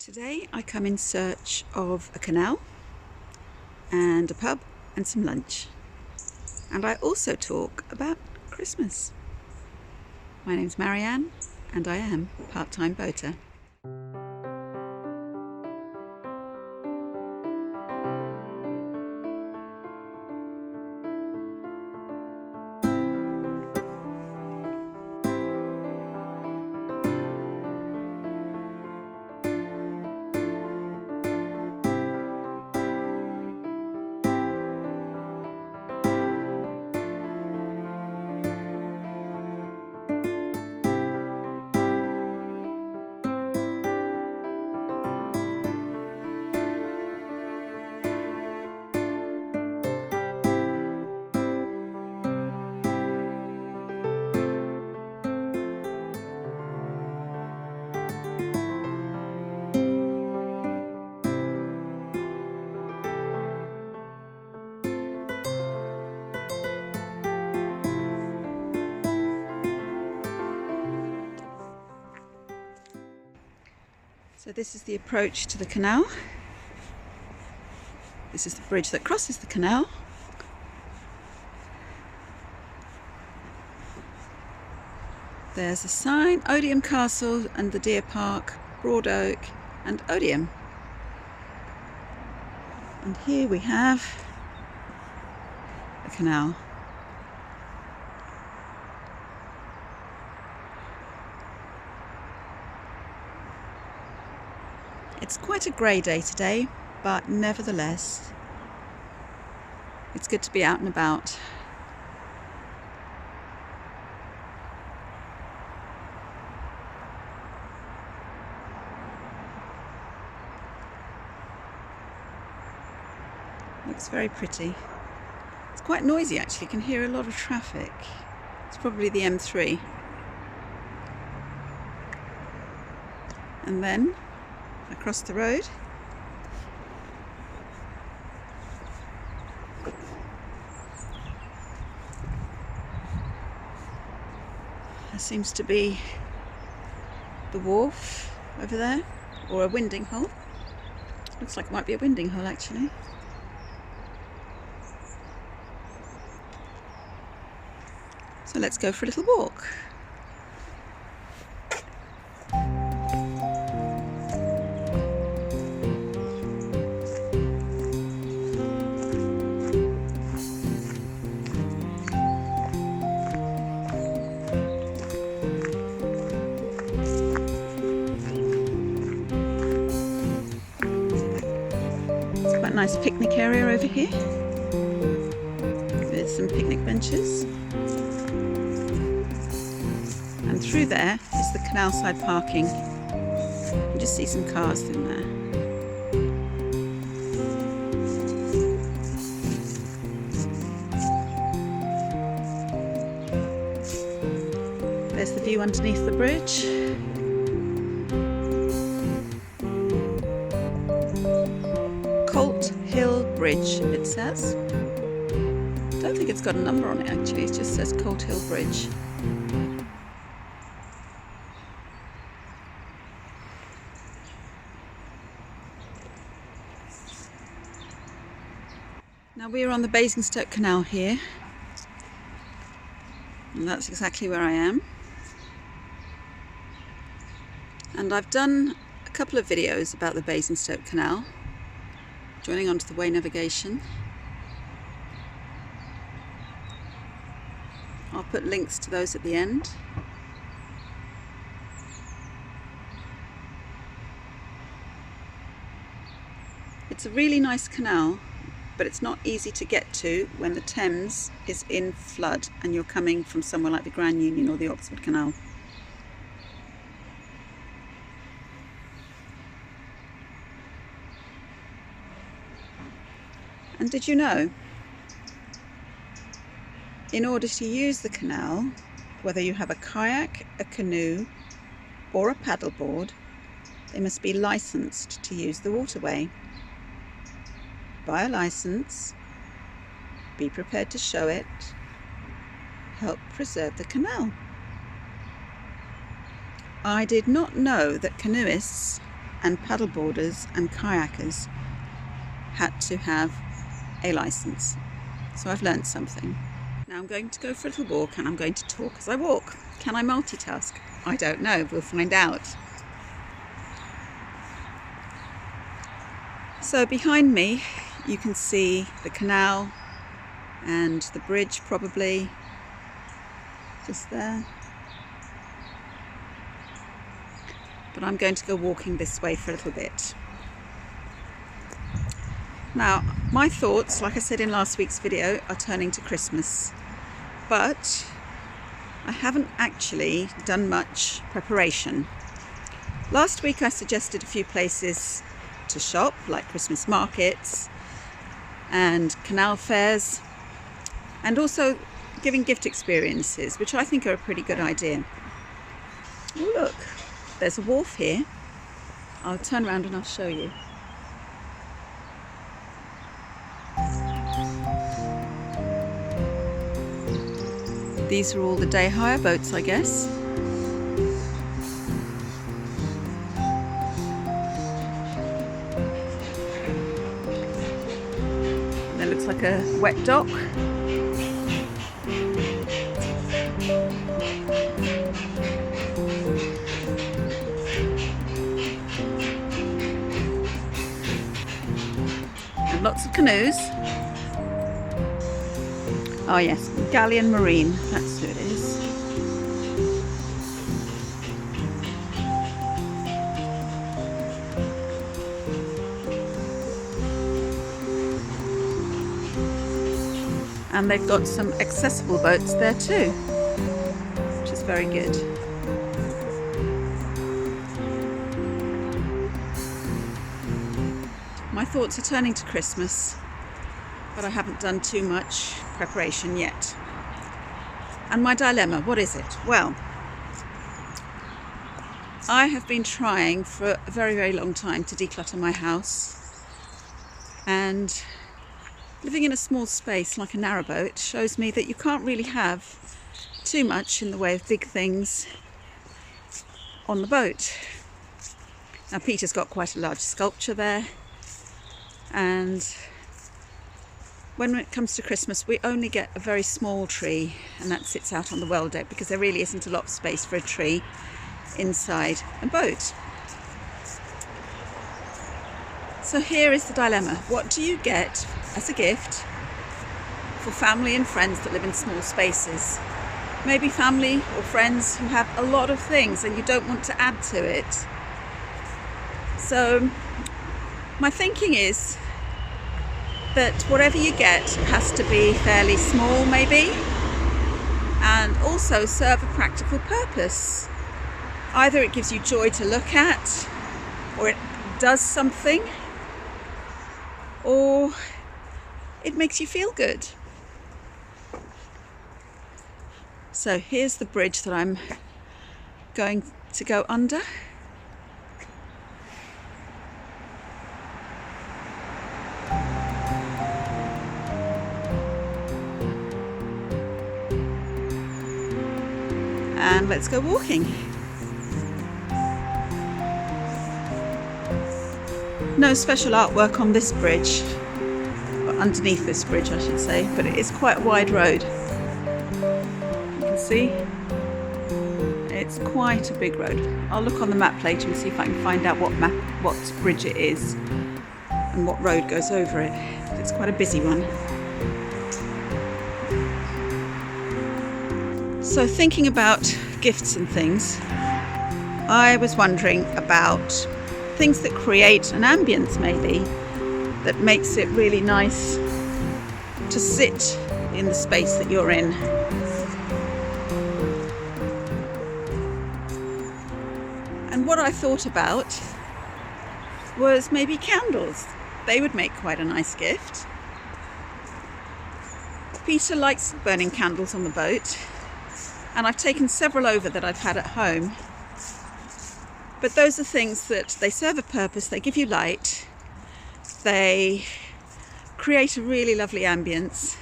Today I come in search of a canal and a pub and some lunch, and I also talk about Christmas. My name's Marianne and I am a part-time boater. So this is the approach to the canal. This is the bridge that crosses the canal. There's a sign, Odium Castle and the Deer Park, Broad Oak and Odium. And here we have the canal. It's quite a grey day today, but nevertheless, it's good to be out and about. Looks very pretty. It's quite noisy actually, you can hear a lot of traffic. It's probably the M3. And then across the road there seems to be the wharf over there, or a winding hole. Looks like it might be a winding hole actually. So let's go for a little walk. Quite a nice picnic area over here with some picnic benches, and through there is the canal side parking. You can just see some cars in there. There's the view underneath the bridge. Bridge, it says. I don't think it's got a number on it actually, it just says Colt Hill Bridge. Now we're on the Basingstoke Canal here, and that's exactly where I am. And I've done a couple of videos about the Basingstoke Canal, joining onto the Way navigation. I'll put links to those at the end. It's a really nice canal, but it's not easy to get to when the Thames is in flood and you're coming from somewhere like the Grand Union or the Oxford Canal. And did you know, in order to use the canal, whether you have a kayak, a canoe or a paddleboard, they must be licensed to use the waterway. Buy a license, be prepared to show it, help preserve the canal. I did not know that canoeists and paddleboarders and kayakers had to have a license. So I've learned something. Now I'm going to go for a little walk and I'm going to talk as I walk. Can I multitask? I don't know, we'll find out. So behind me you can see the canal and the bridge, probably just there. But I'm going to go walking this way for a little bit. Now, my thoughts, like I said in last week's video, are turning to Christmas, but I haven't actually done much preparation. Last week I suggested a few places to shop, like Christmas markets and canal fairs, and also giving gift experiences, which I think are a pretty good idea. Oh look, there's a wharf here. I'll turn around and I'll show you. These are all the day hire boats, I guess. That looks like a wet dock. And lots of canoes. Oh yes, Galleon Marine, that's who it is. And they've got some accessible boats there too, which is very good. My thoughts are turning to Christmas, but I haven't done too much preparation yet. And my dilemma, what is it? Well, I have been trying for a very, very long time to declutter my house, and living in a small space like a narrowboat shows me that you can't really have too much in the way of big things on the boat. Now Peter's got quite a large sculpture there, and when it comes to Christmas, we only get a very small tree, and that sits out on the well deck because there really isn't a lot of space for a tree inside a boat. So here is the dilemma. What do you get as a gift for family and friends that live in small spaces? Maybe family or friends who have a lot of things and you don't want to add to it. So my thinking is that whatever you get has to be fairly small, maybe, and also serve a practical purpose. Either it gives you joy to look at, or it does something, or it makes you feel good. So here's the bridge that I'm going to go under. And let's go walking. No special artwork on this bridge, or underneath this bridge I should say, but it is quite a wide road. You can see it's quite a big road. I'll look on the map later and see if I can find out what bridge it is and what road goes over it. It's quite a busy one. So thinking about gifts and things, I was wondering about things that create an ambience, maybe, that makes it really nice to sit in the space that you're in. And what I thought about was maybe candles. They would make quite a nice gift. Peter likes burning candles on the boat, and I've taken several over that I've had at home. But those are things that they serve a purpose, they give you light, they create a really lovely ambience,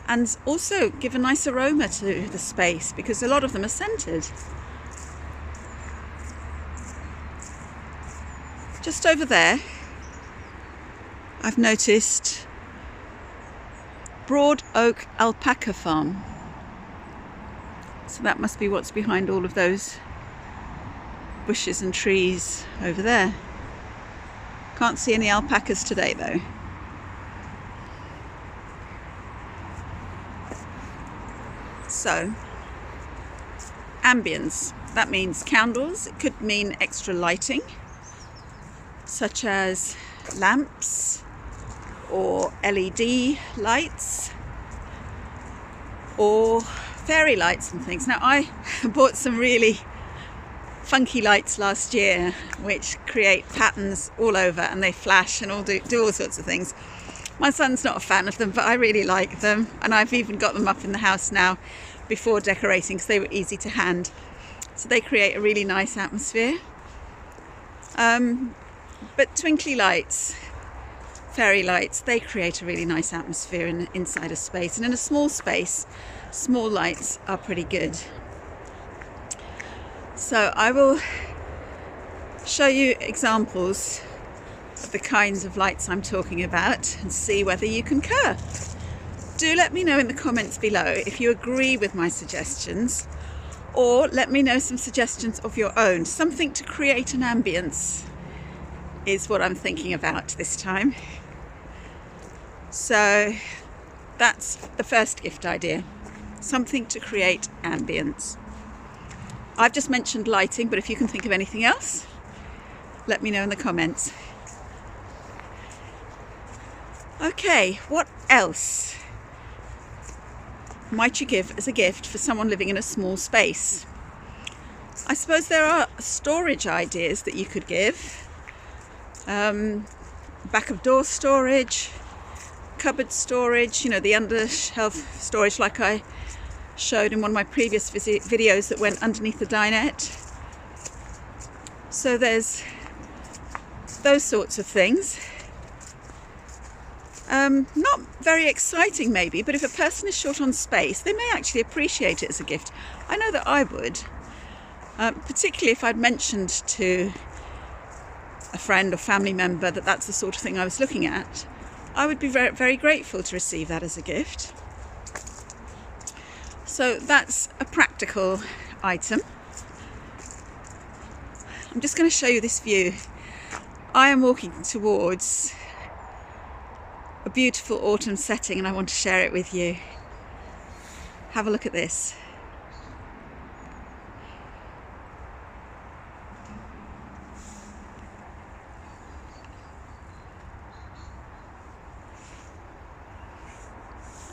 and also give a nice aroma to the space, because a lot of them are scented. Just over there, I've noticed Broad Oak Alpaca Farm. So that must be what's behind all of those bushes and trees over there. Can't see any alpacas today though. So, ambience, that means candles. It could mean extra lighting, such as lamps or LED lights or fairy lights and things. Now, I bought some really funky lights last year which create patterns all over and they flash and do all sorts of things. My son's not a fan of them, but I really like them, and I've even got them up in the house now before decorating because they were easy to hand. So they create a really nice atmosphere. But twinkly lights, fairy lights, they create a really nice atmosphere inside a space, and in a small space, small lights are pretty good. So I will show you examples of the kinds of lights I'm talking about and see whether you concur. Do let me know in the comments below if you agree with my suggestions, or let me know some suggestions of your own. Something to create an ambience is what I'm thinking about this time. So that's the first gift idea, something to create ambience. I've just mentioned lighting, but if you can think of anything else, let me know in the comments. Okay, what else might you give as a gift for someone living in a small space? I suppose there are storage ideas that you could give. Back of door storage, cupboard storage, the under shelf storage like I showed in one of my previous videos that went underneath the dinette. So there's those sorts of things. Not very exciting maybe, but if a person is short on space, they may actually appreciate it as a gift. I know that I would, particularly if I'd mentioned to a friend or family member that that's the sort of thing I was looking at. I would be very, very grateful to receive that as a gift. So that's a practical item. I'm just going to show you this view. I am walking towards a beautiful autumn setting and I want to share it with you. Have a look at this.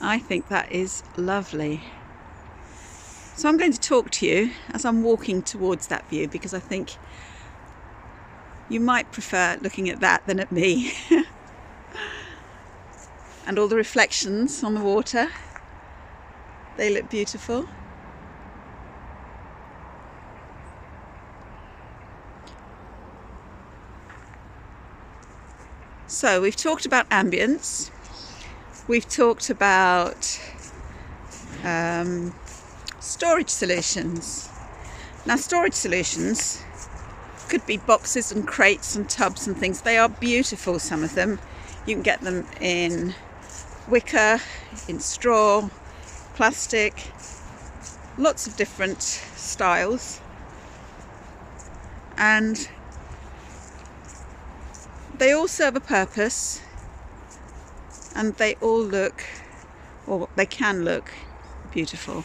I think that is lovely. So I'm going to talk to you as I'm walking towards that view, because I think you might prefer looking at that than at me. And all the reflections on the water, they look beautiful. So we've talked about ambience, we've talked about storage solutions. Now, storage solutions could be boxes and crates and tubs and things. They are beautiful, some of them. You can get them in wicker, in straw, plastic, lots of different styles, and they all serve a purpose, and they all look, or they can look, beautiful.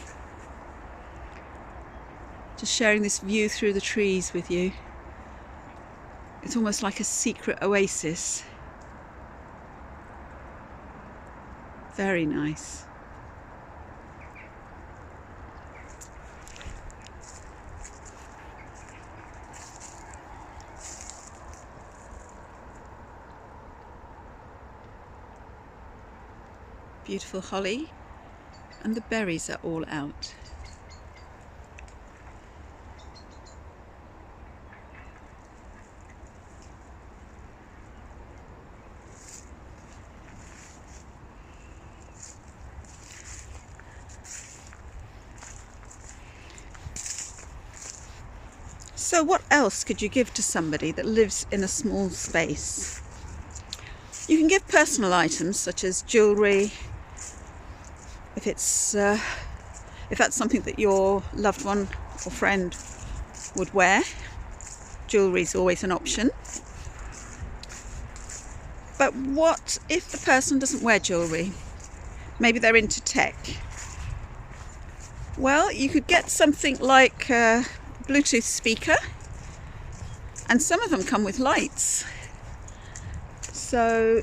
Just sharing this view through the trees with you. It's almost like a secret oasis. Very nice. Beautiful holly, and the berries are all out. So what else could you give to somebody that lives in a small space? You can give personal items such as jewellery, if that's something that your loved one or friend would wear. Jewellery is always an option. But what if the person doesn't wear jewellery? Maybe they're into tech. Well, you could get something like a Bluetooth speaker, and some of them come with lights, so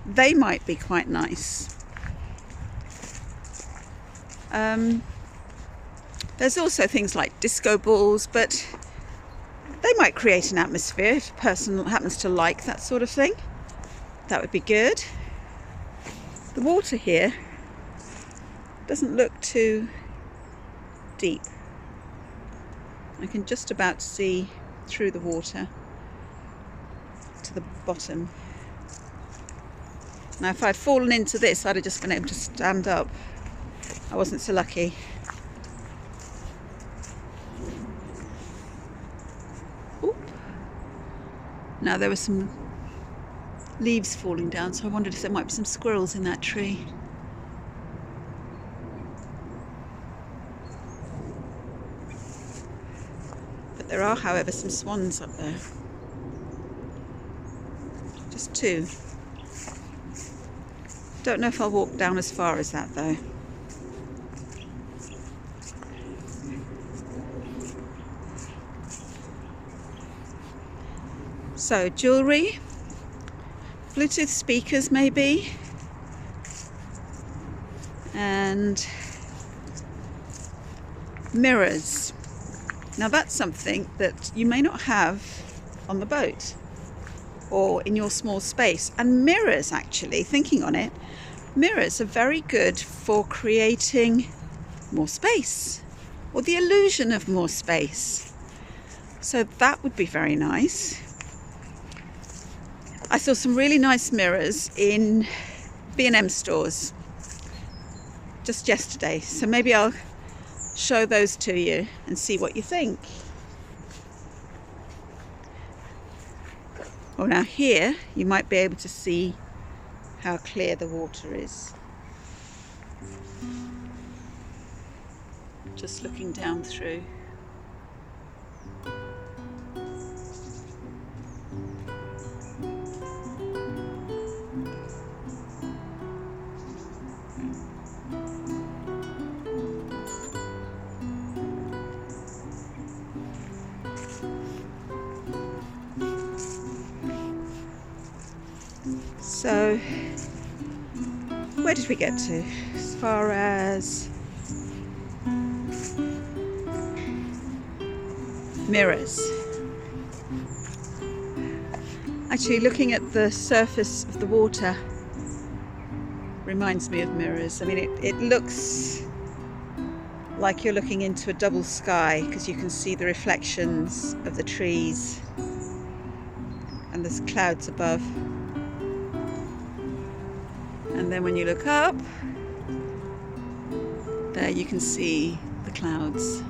they might be quite nice. There's also things like disco balls, but they might create an atmosphere if a person happens to like that sort of thing. That would be good. The water here doesn't look too deep. I can just about see through the water to the bottom. Now if I'd fallen into this, I'd have just been able to stand up. I wasn't so lucky. Oop. Now there were some leaves falling down, so I wondered if there might be some squirrels in that tree. But there are, however, some swans up there. Just two. Don't know if I'll walk down as far as that though. So jewellery, Bluetooth speakers maybe, and mirrors. Now that's something that you may not have on the boat or in your small space. And mirrors, actually, thinking on it, mirrors are very good for creating more space, or the illusion of more space. So that would be very nice. I saw some really nice mirrors in B&M stores just yesterday, so maybe I'll show those to you and see what you think. Well, now here you might be able to see how clear the water is. Just looking down through. So, where did we get to? As far as mirrors. Actually, looking at the surface of the water reminds me of mirrors. I mean, it looks like you're looking into a double sky because you can see the reflections of the trees and there's clouds above. And then when you look up, there you can see the clouds.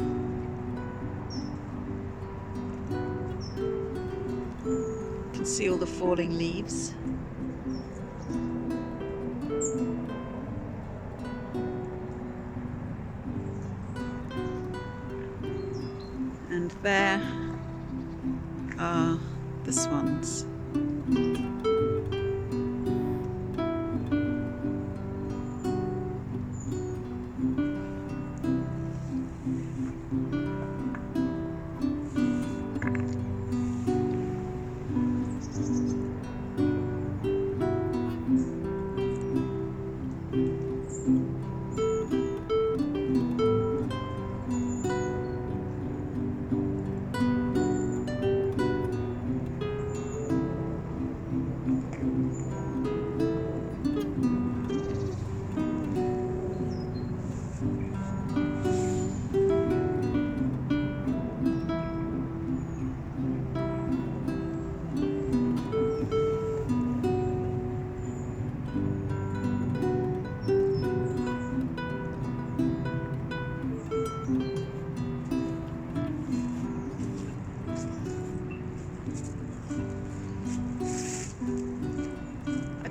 You can see all the falling leaves. And there are the swans.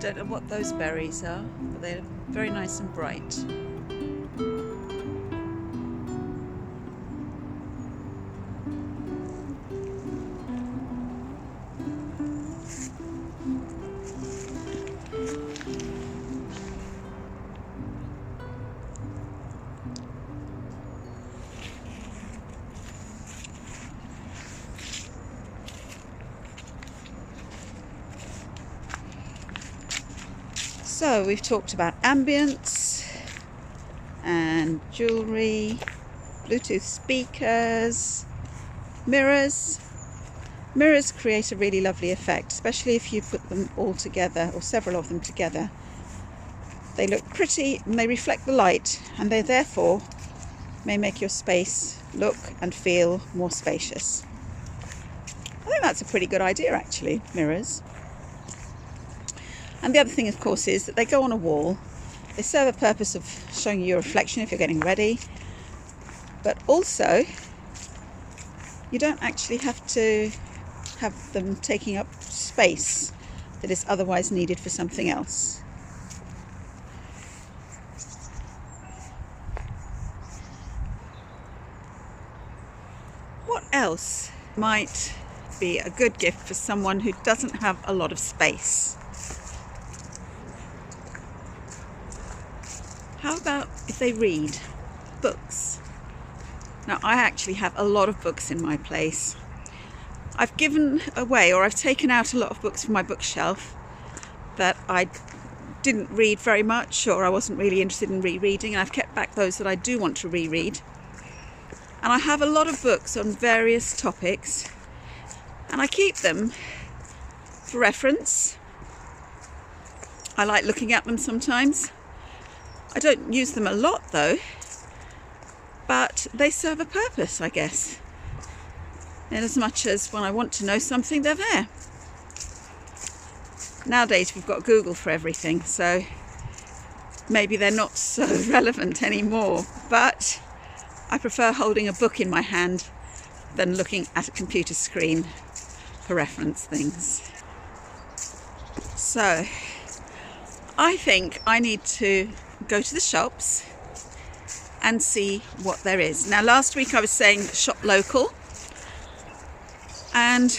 don't know what those berries are, but they're very nice and bright. So we've talked about ambience and jewellery, Bluetooth speakers, mirrors. Mirrors create a really lovely effect, especially if you put them all together or several of them together. They look pretty and they reflect the light, and they therefore may make your space look and feel more spacious. I think that's a pretty good idea actually, mirrors. And the other thing, of course, is that they go on a wall. They serve a purpose of showing you your reflection if you're getting ready. But also, you don't actually have to have them taking up space that is otherwise needed for something else. What else might be a good gift for someone who doesn't have a lot of space? How about if they read books? Now, I actually have a lot of books in my place. I've given away, or I've taken out a lot of books from my bookshelf that I didn't read very much, or I wasn't really interested in rereading, and I've kept back those that I do want to reread. And I have a lot of books on various topics, and I keep them for reference. I like looking at them sometimes. I don't use them a lot though, but they serve a purpose, I guess. In as much as when I want to know something, they're there. Nowadays we've got Google for everything, so maybe they're not so relevant anymore, but I prefer holding a book in my hand than looking at a computer screen for reference things. So I think I need to go to the shops and see what there is. Now, last week I was saying shop local, and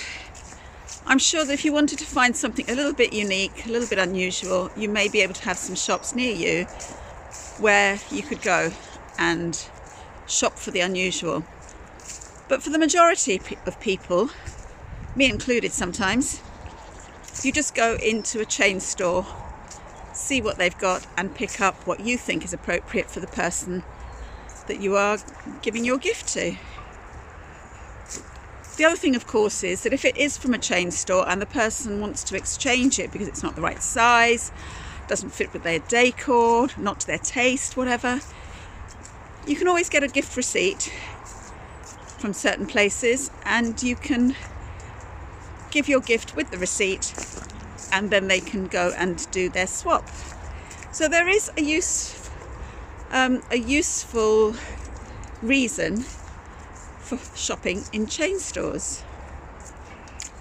I'm sure that if you wanted to find something a little bit unique, a little bit unusual, you may be able to have some shops near you where you could go and shop for the unusual. But for the majority of people, me included sometimes, you just go into a chain store, see what they've got and pick up what you think is appropriate for the person that you are giving your gift to. The other thing, of course, is that if it is from a chain store and the person wants to exchange it because it's not the right size, doesn't fit with their decor, not to their taste, whatever, you can always get a gift receipt from certain places, and you can give your gift with the receipt, and then they can go and do their swap. So there is a useful reason for shopping in chain stores.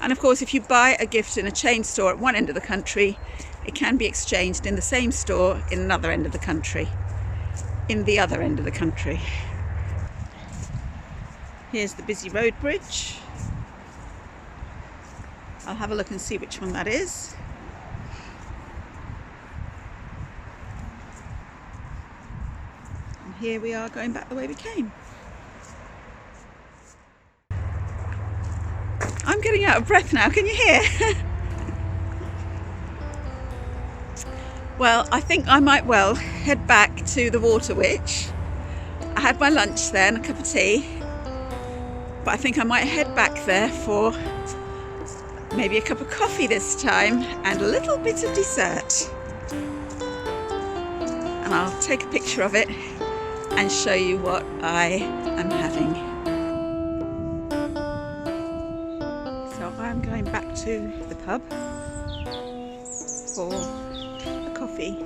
And of course, if you buy a gift in a chain store at one end of the country, it can be exchanged in the same store in another end of the country, in the other end of the country. Here's the busy road bridge. I'll have a look and see which one that is. And here we are going back the way we came. I'm getting out of breath now, can you hear? Well, I think I might well head back to the Water Witch. I had my lunch there and a cup of tea, but I think I might head back there for maybe a cup of coffee this time and a little bit of dessert. And I'll take a picture of it and show you what I am having. So I'm going back to the pub for a coffee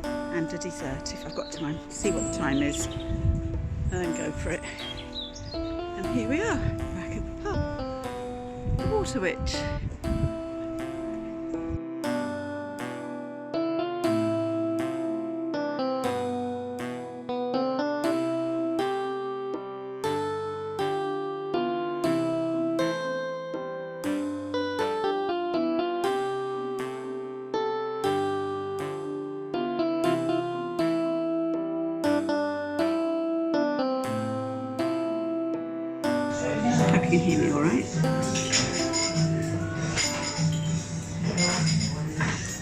and a dessert if I've got time. See what the time is and then go for it. And here we are, back at the pub, the Water Witch. you can hear me all right.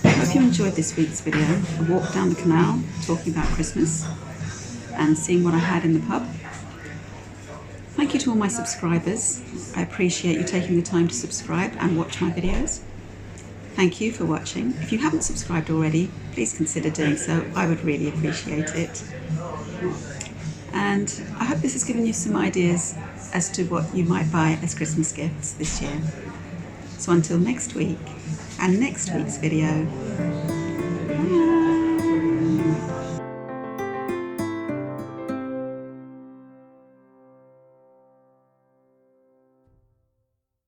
I hope you enjoyed this week's video, a walk down the canal talking about Christmas and seeing what I had in the pub. Thank you to all my subscribers. I appreciate you taking the time to subscribe and watch my videos. Thank you for watching. If you haven't subscribed already, please consider doing so. I would really appreciate it. And I hope this has given you some ideas as to what you might buy as Christmas gifts this year. So until next week and next week's video, bye.